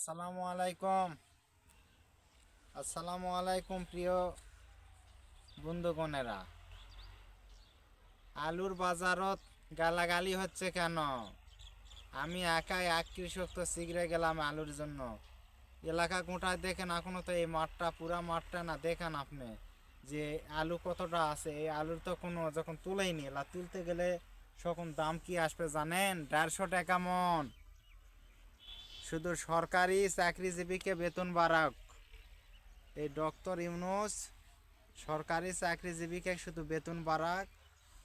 আসসালামু আলাইকুম। আসসালামু আলাইকুম প্রিয় বন্ধুগণেরা। আলুর বাজারত গালাগালি হচ্ছে কেন? আমি একাই এক কৃষক তো শিগরে গেলাম আলুর জন্য। এলাকা গোটায় দেখেন, এখনো তো এই মাঠটা পুরা মাঠটা না দেখেন আপনি যে আলু কতটা আছে। এই আলুর তো কোনো যখন তুলেই নি, তুলতে গেলে তখন দাম কি আসবে জানেন? 150 টাকা মন। শুধু সরকারি চাকরিজীবীকে বেতন বাড়াক এই ডক্টর ইউনূস, সরকারি চাকরিজীবীকে শুধু বেতন বাড়াক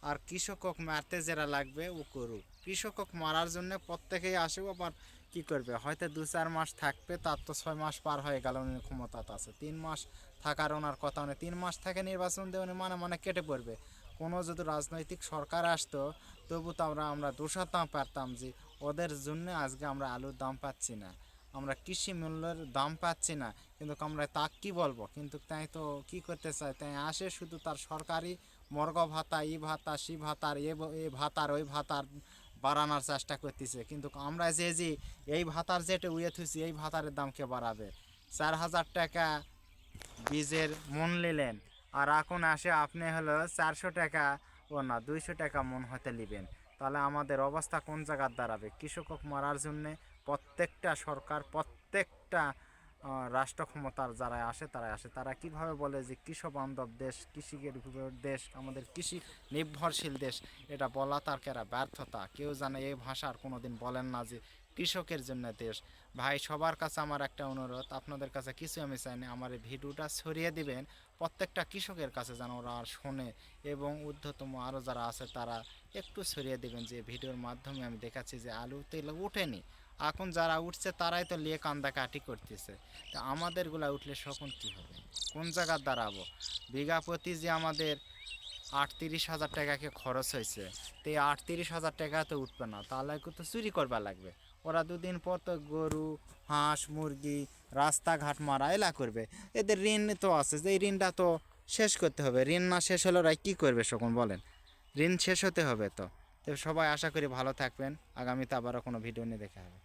আর কৃষকক মারতে যারা লাগবে ও করুক। কৃষকক মারার জন্য প্রত্যেকেই আসে, আবার কী করবে? হয়তো 2-4 মাস থাকবে, তার তো 6 মাস পার হয়ে গেল, উনি ক্ষমতাতে আছে। 3 মাস থাকার ওনার কথা নেই। 3 মাস থেকে নির্বাচন দিয়ে উনি মানে কেটে পড়বে। কোনো যদি রাজনৈতিক সরকার আসতো তবু তো আমরা দোষাতাম পারতাম যে ওদের জন্য আজকে আমরা আলুর দাম পাচ্ছি না, আমরা কৃষি মূল্যের দাম পাচ্ছি না। কিন্তু আমরা তা কী বলবো? কিন্তু তাই তো কী করতে চায়? তাই আসে শুধু তার সরকারি মর্গ ভাতা, ই ভাতা, সি ভাতার, এ ভাতার, ওই ভাতার বাড়ানোর চেষ্টা করতেছে। কিন্তু আমরা যে এই ভাতার যেটা উয়ে থুছি, এই ভাতারের দাম কে বাড়াবে? 4,000 টাকা বীজের মন নিলেন, আর এখন আসে আপনি হলো 400 টাকা, ও না 200 টাকা মন হতে নেবেন। তাহলে আমাদের অবস্থা কোন জায়গার দাঁড়াবে? কৃষকক মারার জন্যে প্রত্যেকটা সরকার, প্রত্যেকটা রাষ্ট্র ক্ষমতার যারা আসে তারা কিভাবে বলে যে কৃষক বান্ধব দেশ, কৃষিকের দেশ, আমাদের কৃষি নির্ভরশীল দেশ। এটা বলা তার কেরা ব্যর্থতা। কেউ জানে এই ভাষার কোনো দিন বলেন না যে কৃষকের জন্য দেশ। ভাই, সবার কাছে আমার একটা অনুরোধ, আপনাদের কাছে কিছু আমি চাই না, আমার এই ভিডিওটা ছড়িয়ে দিবেন প্রত্যেকটা কৃষকের কাছে যেন ওরা আর শোনে, এবং ঊর্ধ্বতম আরও যারা আছে তারা একটু ছড়িয়ে দিবেন যে ভিডিওর মাধ্যমে আমি দেখাচ্ছি যে আলু তেল উঠেনি, এখন যারা উঠছে তারাই তো লিয়ে কান্দা কাটি করতেছে। তা আমাদেরগুলা উঠলে সখন কী হবে? কোন জায়গার দাঁড়াবো? বিঘা প্রতি যে আমাদের 38,000 টাকাকে খরচ হয়েছে, তো এই 38,000 টাকা তো উঠবে না, তাহলে তো চুরি করবা লাগবে। ওরা দুদিন পর তো গরু, হাঁস, মুরগি, রাস্তাঘাট মারা এলা করবে। এদের ঋণ তো আছে, যে এই ঋণটা তো শেষ করতে হবে। ঋণ না শেষ হলে ওরা কী করবে সকল বলেন? ঋণ শেষ হতে হবে তো। তো সবাই আশা করি ভালো থাকবেন। আগামীতে আবারও কোনো ভিডিও নিয়ে দেখা হবে।